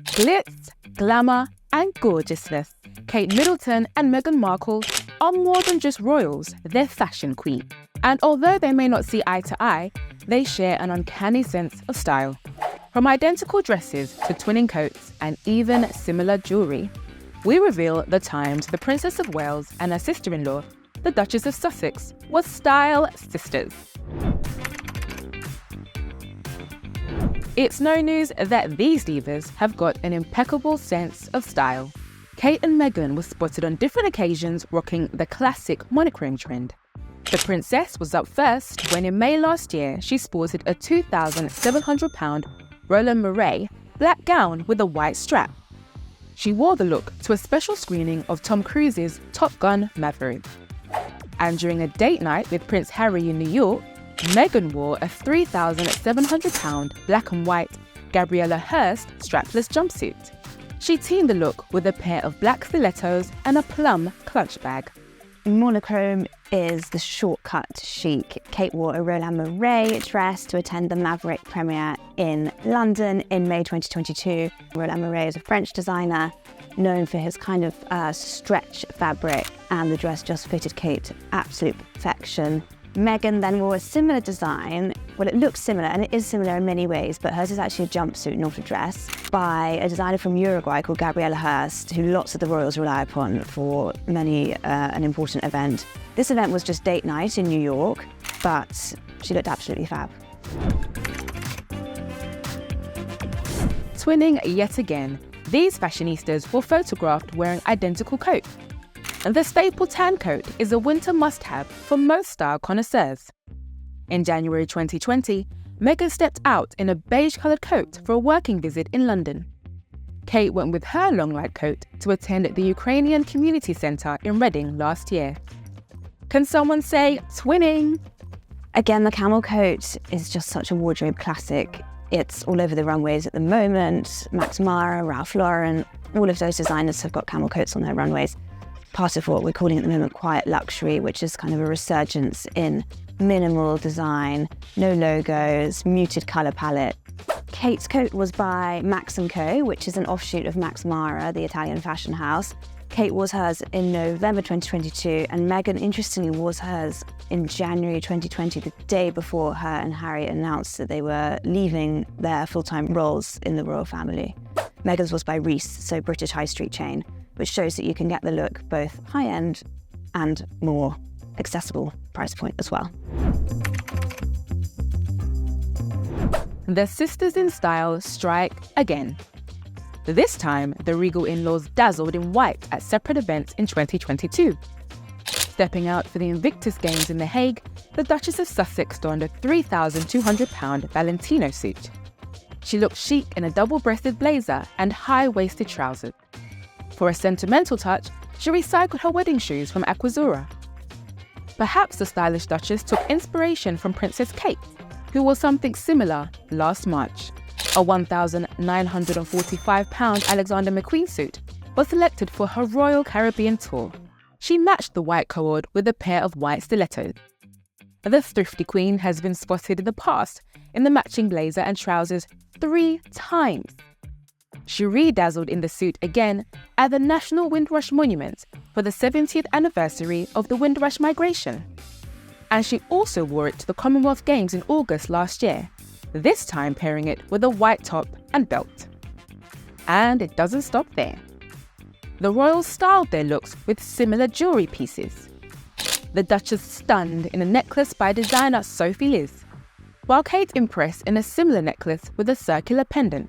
Glitz, glamour, and gorgeousness. Kate Middleton and Meghan Markle are more than just royals, they're fashion queens. And although they may not see eye to eye, they share an uncanny sense of style. From identical dresses to twinning coats and even similar jewellery, we reveal the times the Princess of Wales and her sister-in-law, the Duchess of Sussex, were style sisters. It's no news that these divas have got an impeccable sense of style. Kate and Meghan were spotted on different occasions rocking the classic monochrome trend. The princess was up first when in May last year she sported a £2,700 Roland Mouret black gown with a white strap. She wore the look to a special screening of Tom Cruise's Top Gun Maverick. And during a date night with Prince Harry in New York, Meghan wore a £3,700 black and white Gabriella Hearst strapless jumpsuit. She teamed the look with a pair of black stilettos and a plum clutch bag. Monochrome is the shortcut to chic. Kate wore a Roland Mouret dress to attend the Maverick premiere in London in May 2022. Roland Mouret is a French designer known for his kind of stretch fabric, and the dress just fitted Kate to absolute perfection. Meghan then wore a similar design. Well, it looks similar, and it is similar in many ways, but hers is actually a jumpsuit, not a dress, by a designer from Uruguay called Gabriella Hearst, who lots of the royals rely upon for an important event. This event was just date night in New York, but she looked absolutely fab. Twinning yet again, these fashionistas were photographed wearing identical coats. The staple tan coat is a winter must-have for most style connoisseurs. In January 2020, Meghan stepped out in a beige-coloured coat for a working visit in London. Kate went with her long white coat to attend the Ukrainian Community Centre in Reading last year. Can someone say twinning? Again, the camel coat is just such a wardrobe classic. It's all over the runways at the moment. Max Mara, Ralph Lauren, all of those designers have got camel coats on their runways. Part of what we're calling at the moment quiet luxury, which is kind of a resurgence in minimal design, no logos, muted colour palette. Kate's coat was by Max & Co, which is an offshoot of Max Mara, the Italian fashion house. Kate wore hers in November 2022, and Meghan, interestingly, wore hers in January 2020, the day before her and Harry announced that they were leaving their full-time roles in the royal family. Meghan's was by Reiss, so British high street chain, which shows that you can get the look both high-end and more accessible price point as well. The sisters in style strike again. This time, the regal in-laws dazzled in white at separate events in 2022. Stepping out for the Invictus Games in The Hague, the Duchess of Sussex donned a £3,200 Valentino suit. She looked chic in a double-breasted blazer and high-waisted trousers. For a sentimental touch, she recycled her wedding shoes from Aquazzura. Perhaps the stylish Duchess took inspiration from Princess Kate, who wore something similar last March. A £1,945 Alexander McQueen suit was selected for her Royal Caribbean tour. She matched the white cord with a pair of white stilettos. The thrifty queen has been spotted in the past in the matching blazer and trousers 3 times. She re-dazzled in the suit again at the National Windrush Monument for the 70th anniversary of the Windrush migration. And she also wore it to the Commonwealth Games in August last year, this time pairing it with a white top and belt. And it doesn't stop there. The royals styled their looks with similar jewellery pieces. The Duchess stunned in a necklace by designer Sophie Liz, while Kate impressed in a similar necklace with a circular pendant.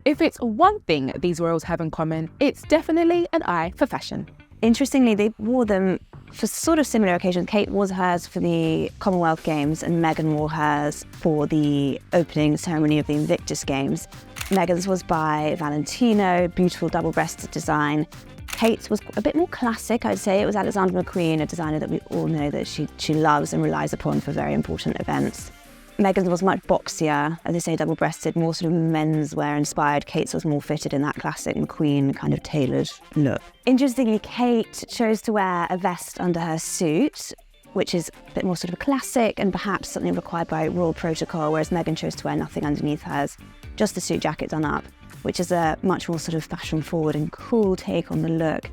If it's one thing these royals have in common, it's definitely an eye for fashion. Interestingly, they wore them for sort of similar occasions. Kate wore hers for the Commonwealth Games and Meghan wore hers for the opening ceremony of the Invictus Games. Meghan's was by Valentino, beautiful double-breasted design. Kate's was a bit more classic, I'd say. It was Alexander McQueen, a designer that we all know that she loves and relies upon for very important events. Meghan's was much boxier, as they say, double-breasted, more sort of menswear inspired. Kate's was more fitted in that classic McQueen kind of tailored look. Interestingly, Kate chose to wear a vest under her suit, which is a bit more sort of a classic and perhaps something required by royal protocol, whereas Meghan chose to wear nothing underneath hers, just the suit jacket done up. which is a much more sort of fashion-forward and cool take on the look.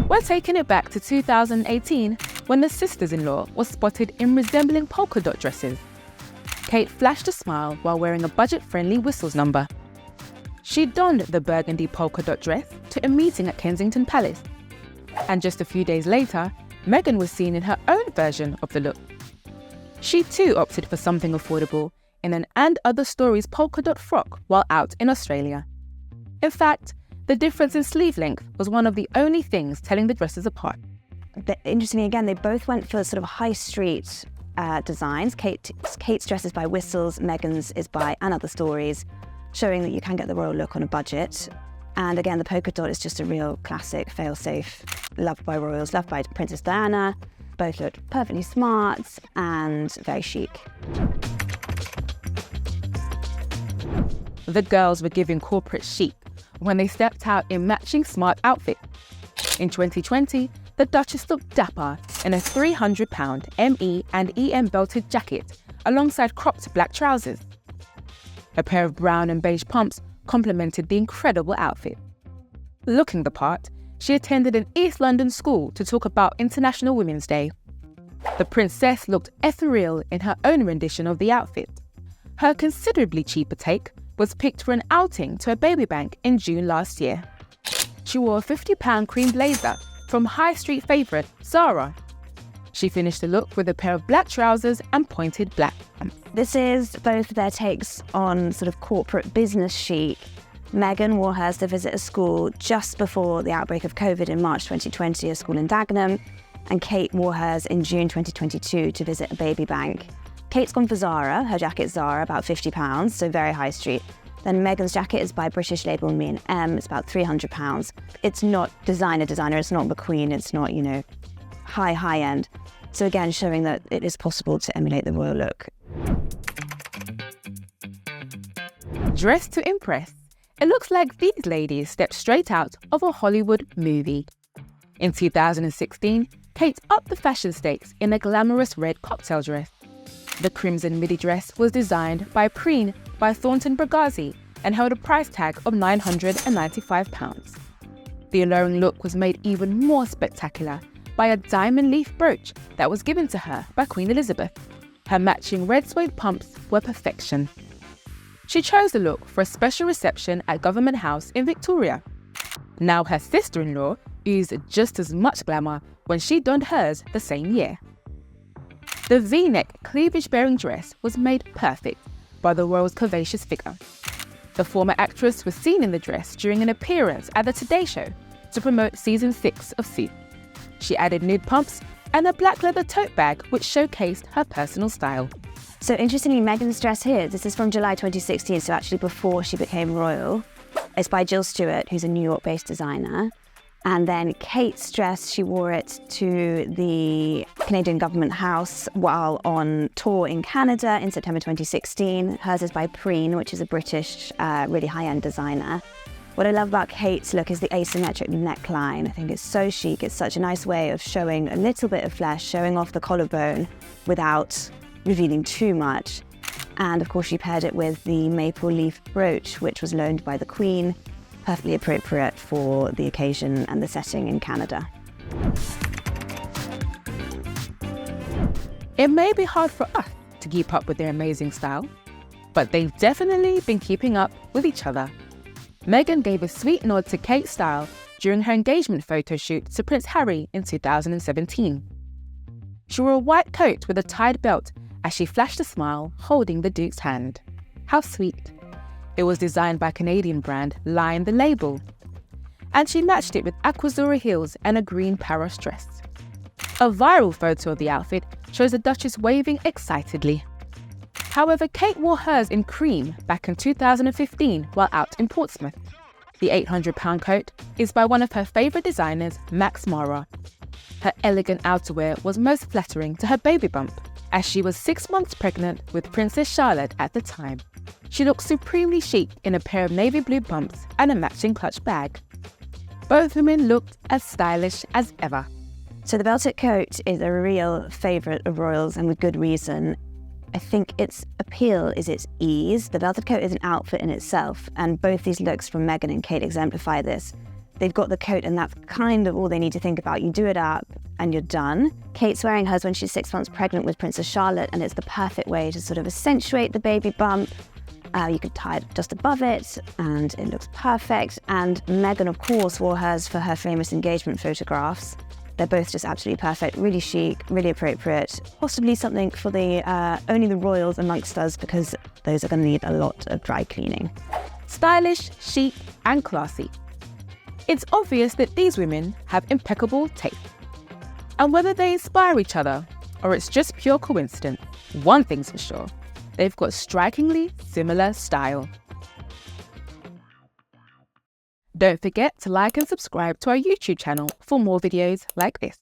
We're taking it back to 2018 when the sisters-in-law were spotted in resembling polka dot dresses. Kate flashed a smile while wearing a budget-friendly whistles number. She donned the burgundy polka dot dress to a meeting at Kensington Palace. And just a few days later, Meghan was seen in her own version of the look. She too opted for something affordable in an And Other Stories polka dot frock while out in Australia. In fact, the difference in sleeve length was one of the only things telling the dresses apart. Interestingly, again, they both went for sort of high street designs. Kate's dress is by Whistles, Meghan's is by And Other Stories, showing that you can get the royal look on a budget. And again, the polka dot is just a real classic, fail-safe, loved by royals, loved by Princess Diana. Both looked perfectly smart and very chic. The girls were giving corporate chic when they stepped out in matching smart outfits. In 2020, the Duchess looked dapper in a £300 ME and EM belted jacket alongside cropped black trousers. A pair of brown and beige pumps complemented the incredible outfit. Looking the part, she attended an East London school to talk about International Women's Day. The princess looked ethereal in her own rendition of the outfit. Her considerably cheaper take was picked for an outing to a baby bank in June last year. She wore a £50 cream blazer from high street favourite Zara. She finished the look with a pair of black trousers and pointed black pants. This is both their takes on sort of corporate business chic. Meghan wore hers to visit a school just before the outbreak of COVID in March 2020, a school in Dagenham, and Kate wore hers in June 2022 to visit a baby bank. Kate's gone for Zara, her jacket's Zara, about £50, so very high street. Then Meghan's jacket is by British label Me&M, it's about £300. It's not designer, it's not McQueen, it's not, high end. So again, showing that it is possible to emulate the royal look. Dressed to impress, it looks like these ladies stepped straight out of a Hollywood movie. In 2016, Kate upped the fashion stakes in a glamorous red cocktail dress. The crimson midi dress was designed by Preen by Thornton Bragazzi and held a price tag of £995. The alluring look was made even more spectacular by a diamond leaf brooch that was given to her by Queen Elizabeth. Her matching red suede pumps were perfection. She chose the look for a special reception at Government House in Victoria. Now her sister-in-law oozed just as much glamour when she donned hers the same year. The V-neck cleavage-bearing dress was made perfect by the royal's curvaceous figure. The former actress was seen in the dress during an appearance at the Today Show to promote season 6 of Suits. She added nude pumps and a black leather tote bag which showcased her personal style. So interestingly, Meghan's dress here, this is from July 2016, so actually before she became royal. It's by Jill Stewart, who's a New York-based designer. And then Kate's dress, she wore it to the Canadian Government House while on tour in Canada in September 2016. Hers is by Preen, which is a British, really high-end designer. What I love about Kate's look is the asymmetric neckline. I think it's so chic. It's such a nice way of showing a little bit of flesh, showing off the collarbone without revealing too much. And of course, she paired it with the maple leaf brooch, which was loaned by the Queen, perfectly appropriate for the occasion and the setting in Canada. It may be hard for us to keep up with their amazing style, but they've definitely been keeping up with each other. Meghan gave a sweet nod to Kate's style during her engagement photo shoot to Prince Harry in 2017. She wore a white coat with a tied belt as she flashed a smile holding the Duke's hand. How sweet. It was designed by Canadian brand Line the Label, and she matched it with Aquazzura heels and a green Paros dress. A viral photo of the outfit shows the Duchess waving excitedly. However, Kate wore hers in cream back in 2015 while out in Portsmouth. The £800 coat is by one of her favourite designers, Max Mara. Her elegant outerwear was most flattering to her baby bump, as she was 6 months pregnant with Princess Charlotte at the time. She looked supremely chic in a pair of navy blue bumps and a matching clutch bag. Both women looked as stylish as ever. So the belted coat is a real favourite of royals, and with good reason. I think its appeal is its ease. The belted coat is an outfit in itself, and both these looks from Meghan and Kate exemplify this. They've got the coat and that's kind of all they need to think about. You do it up and you're done. Kate's wearing hers when she's 6 months pregnant with Princess Charlotte, and it's the perfect way to sort of accentuate the baby bump. You could tie it just above it and it looks perfect. And Meghan, of course, wore hers for her famous engagement photographs. They're both just absolutely perfect, really chic, really appropriate. Possibly something for only the royals amongst us, because those are going to need a lot of dry cleaning. Stylish, chic, and classy. It's obvious that these women have impeccable taste. And whether they inspire each other or it's just pure coincidence, one thing's for sure, they've got strikingly similar style. Don't forget to like and subscribe to our YouTube channel for more videos like this.